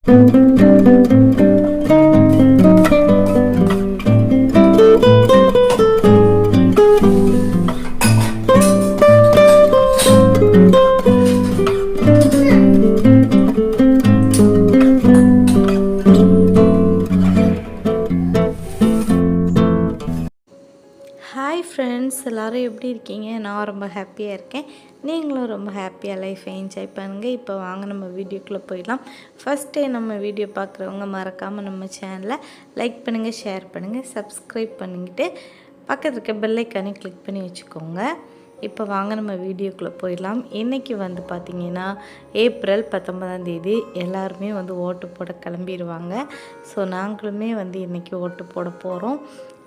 Hi friends, எல்லோரும் எப்படி இருக்கீங்க? நான் ரொம்ப ஹாப்பியாக இருக்கேன். நீங்களும் ரொம்ப ஹாப்பியாக லைஃப்பை என்ஜாய் பண்ணுங்கள். இப்போ வாங்க நம்ம வீடியோக்குள்ளே போயிடலாம். ஃபஸ்ட்டே நம்ம வீடியோ பார்க்குறவங்க மறக்காமல் நம்ம சேனலை லைக் பண்ணுங்கள், ஷேர் பண்ணுங்கள், சப்ஸ்கிரைப் பண்ணிக்கிட்டு பக்கத்தில் இருக்க பெல் ஐக்கானே கிளிக் பண்ணி வச்சுக்கோங்க. இப்போ வாங்க நம்ம வீடியோக்குள்ளே போயிடலாம். இன்றைக்கி வந்து பார்த்திங்கன்னா ஏப்ரல் 19 எல்லாருமே வந்து ஓட்டு போட கிளம்பிடுவாங்க. ஸோ நாங்களுமே வந்து இன்றைக்கி ஓட்டு போட போகிறோம்.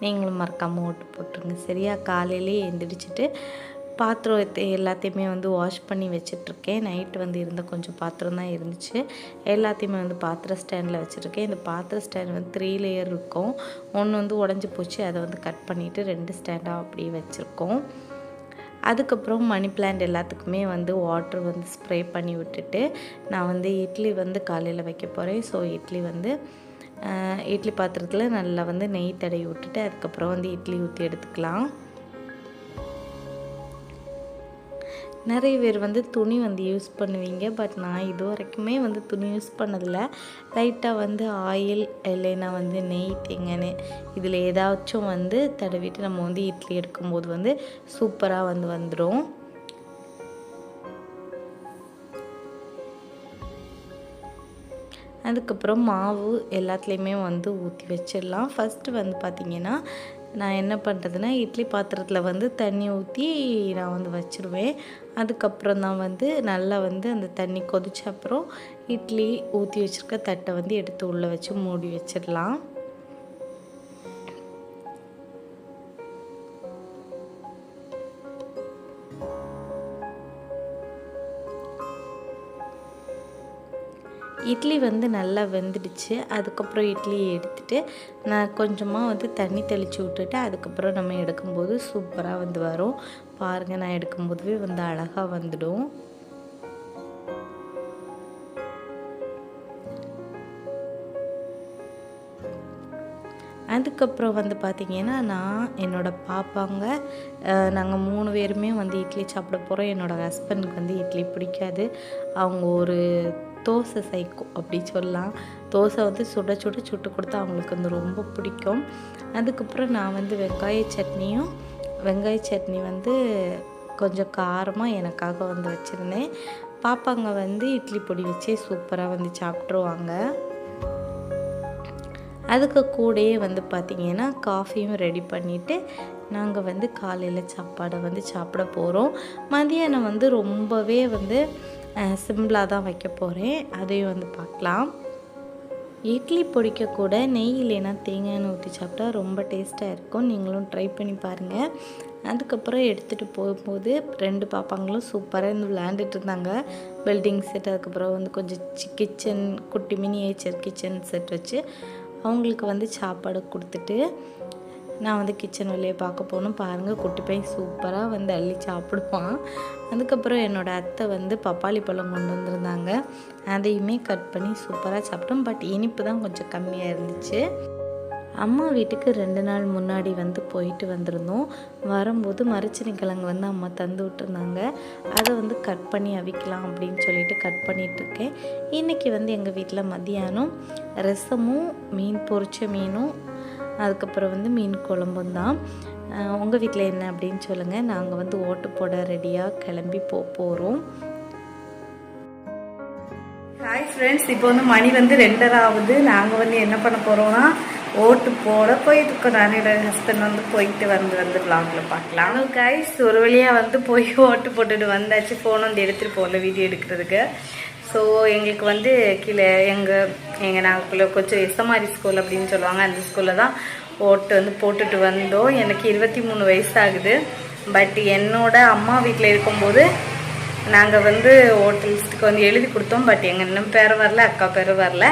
நீங்களும் மறக்காமல் ஓட்டு போட்டுருங்க சரியா? காலையிலே எழுந்திரிச்சிட்டு பாத்திரம் எல்லாத்தையுமே வந்து வாஷ் பண்ணி வச்சிட்ருக்கேன். நைட்டு வந்து இருந்த கொஞ்சம் பாத்திரம் தான் இருந்துச்சு, எல்லாத்தையுமே வந்து பாத்திர ஸ்டாண்டில் வச்சுருக்கேன். இந்த பாத்திர ஸ்டாண்ட் வந்து 3 லேயர் இருக்கும். ஒன்று வந்து உடஞ்சி போச்சு, அதை வந்து கட் பண்ணிவிட்டு 2 ஸ்டாண்டாக அப்படியே வச்சுருக்கோம். அதுக்கப்புறம் மணி பிளான்ட் எல்லாத்துக்குமே வந்து வாட்டர் வந்து ஸ்ப்ரே பண்ணி விட்டுட்டு நான் வந்து இட்லி வந்து காலையில் வைக்க போகிறேன். ஸோ இட்லி பாத்திரத்தில் நல்லா வந்து நெய் தடவி விட்டுட்டு அதுக்கப்புறம் வந்து இட்லி ஊற்றி எடுத்துக்கலாம். நிறைய பேர் வந்து துணி வந்து யூஸ் பண்ணுவீங்க, பட் நான் இது வரைக்குமே வந்து துணி யூஸ் பண்ணதில்லை. லைட்டாக வந்து ஆயில் இல்லைன்னா வந்து நெய், தேங்காய் இதில் ஏதாச்சும் வந்து தடவிட்டு நம்ம வந்து இட்லி எடுக்கும்போது வந்து சூப்பராக வந்து வந்துடும். அதுக்கப்புறம் மாவு எல்லாத்துலேயுமே வந்து ஊற்றி வச்சிடலாம். ஃபஸ்ட்டு வந்து பார்த்திங்கன்னா நான் என்ன பண்ணுறதுன்னா இட்லி பாத்திரத்தில் வந்து தண்ணி ஊற்றி நான் வந்து வச்சுருவேன். அதுக்கப்புறம் தான் வந்து நல்லா வந்து அந்த தண்ணி கொதிச்ச அப்புறம் இட்லி ஊற்றி வச்சுருக்க தட்டை வந்து எடுத்து உள்ளே வச்சு மூடி வச்சிடலாம். இட்லி வந்து நல்லா வெந்துடுச்சு. அதுக்கப்புறம் இட்லியை எடுத்துகிட்டு நான் கொஞ்சமாக வந்து தண்ணி தெளித்து விட்டுட்டு அதுக்கப்புறம் நம்ம எடுக்கும்போது சூப்பராக வந்து வரும். பாருங்கள், நான் எடுக்கும்போதுவே வந்து அழகாக வந்துடும். அதுக்கப்புறம் வந்து பார்த்திங்கன்னா நான் என்னோடய பாப்பாங்க நாங்கள் 3 பேருமே வந்து இட்லி சாப்பிட போகிறோம். என்னோடய ஹஸ்பண்டுக்கு வந்து இட்லி பிடிக்காது. அவங்க ஒரு தோசை சைக்கோ அப்படி சொல்லலாம். தோசை வந்து சுட சுட சுட்டு கொடுத்தா அவங்களுக்கு வந்து ரொம்ப பிடிக்கும். அதுக்கப்புறம் நான் வந்து வெங்காய சட்னி வந்து கொஞ்சம் காரமாக எனக்காக வந்து வச்சுருந்தேன். பாப்பாங்க வந்து இட்லி பொடி வச்சே சூப்பராக வந்து சாப்பிட்ருவாங்க. அதுக்கு கூடயே வந்து பார்த்திங்கன்னா காஃபியும் ரெடி பண்ணிவிட்டு நாங்கள் வந்து காலையில் சாப்பாடை வந்து சாப்பிட போகிறோம். மதியானம் வந்து ரொம்பவே வந்து சிம்பிளாக தான் வைக்க போகிறேன், அதையும் வந்து பார்க்கலாம். இட்லி பொடிக்க கூட நெய் இல்லைன்னா தேங்காய் ஊற்றி சாப்பிட்டா ரொம்ப டேஸ்ட்டாக இருக்கும். நீங்களும் ட்ரை பண்ணி பாருங்கள். அதுக்கப்புறம் எடுத்துகிட்டு போகும்போது 2 பாப்பாங்களும் சூப்பராக இருந்து விளையாண்டுட்டு இருந்தாங்க. பில்டிங் செட், அதுக்கப்புறம் வந்து கொஞ்சம் கிச்சன் குட்டி மினியேச்சர் கிச்சன் செட் வச்சு அவங்களுக்கு வந்து சாப்பாடு கொடுத்துட்டு நான் வந்து கிச்சன் வெளியே பார்க்க போகணும். பாருங்கள், குட்டி பையன் சூப்பராக வந்து அள்ளி சாப்பிடுவான். அதுக்கப்புறம் என்னோடய அத்தை வந்து பப்பாளி பழம் கொண்டு வந்திருந்தாங்க, அதையுமே கட் பண்ணி சூப்பராக சாப்பிட்டோம். பட் இனிப்பு தான் கொஞ்சம் கம்மியாக இருந்துச்சு. அம்மா வீட்டுக்கு 2 நாள் முன்னாடி வந்து போயிட்டு வந்திருந்தோம். வரும்போது மரச்சினி கிழங்கு வந்து அம்மா தந்து விட்டுருந்தாங்க. அதை வந்து கட் பண்ணி அவிக்கலாம் அப்படின்னு சொல்லிட்டு கட் பண்ணிகிட்ருக்கேன். இன்றைக்கி வந்து எங்கள் வீட்டில் மதியானம் ரசமும் பொரிச்ச மீனும் அதுக்கப்புறம் வந்து மீன் குழம்பும் தான். உங்கள் வீட்டில் என்ன அப்படின்னு சொல்லுங்கள். நாங்கள் வந்து ஓட்டு போட ரெடியாக கிளம்பி போகிறோம். ஹாய் ஃப்ரெண்ட்ஸ், இப்போ வந்து மணி வந்து 2:30 ஆகுது. நாங்கள் வந்து என்ன பண்ண போகிறோம்னா ஓட்டு போட போயிட்டுருக்கோம். நான் என்னோட ஹஸ்பண்ட் வந்து போயிட்டு வந்து விளாகில் பார்க்கலாம். கைஸ், ஒரு வழியாக வந்து போய் ஓட்டு போட்டுட்டு வந்தாச்சு. ஃபோன் வந்து எடுத்துகிட்டு போகல வீடியோ எடுக்கிறதுக்கு. ஸோ எங்களுக்கு வந்து கீழே நாங்கள் கொஞ்சம் எஸ்எம்ஆர் ஸ்கூல் அப்படின்னு சொல்லுவாங்க, அந்த ஸ்கூலில் தான் ஓட்டு வந்து போட்டுட்டு வந்தோம். எனக்கு 23 வயசு ஆகுது. பட் என்னோட அம்மா வீட்டில் இருக்கும்போது நாங்கள் வந்து ஓட்டு லிஸ்ட்டுக்கு வந்து எழுதி கொடுத்தோம். பட் எங்கள் இன்னும் பேர் வரல, அக்கா பேர் வரல.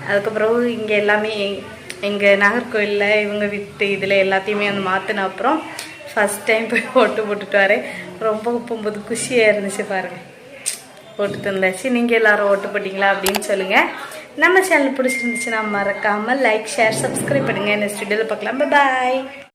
அதுக்கப்புறம் இங்கே எல்லாமே எங்கள் நாகர்கோவிலில் இவங்க வீட்டு இதில் எல்லாத்தையுமே வந்து மாற்றின அப்புறம் ஃபஸ்ட் டைம் போய் ஓட்டு போட்டுட்டு வரேன். ரொம்ப போகும்போது குஷியாக இருந்துச்சு. பாருங்கள், ஓட்டு தந்தாச்சு. நீங்கள் எல்லோரும் ஓட்டு போட்டிங்களா அப்படின்னு சொல்லுங்கள். நம்ம சேனல் பிடிச்சிருந்துச்சுன்னா மறக்காமல் லைக் ஷேர் சப்ஸ்கிரைப் பண்ணுங்கள். நெக்ஸ்ட் வீடியோவில் பார்க்கலாம். பாய்.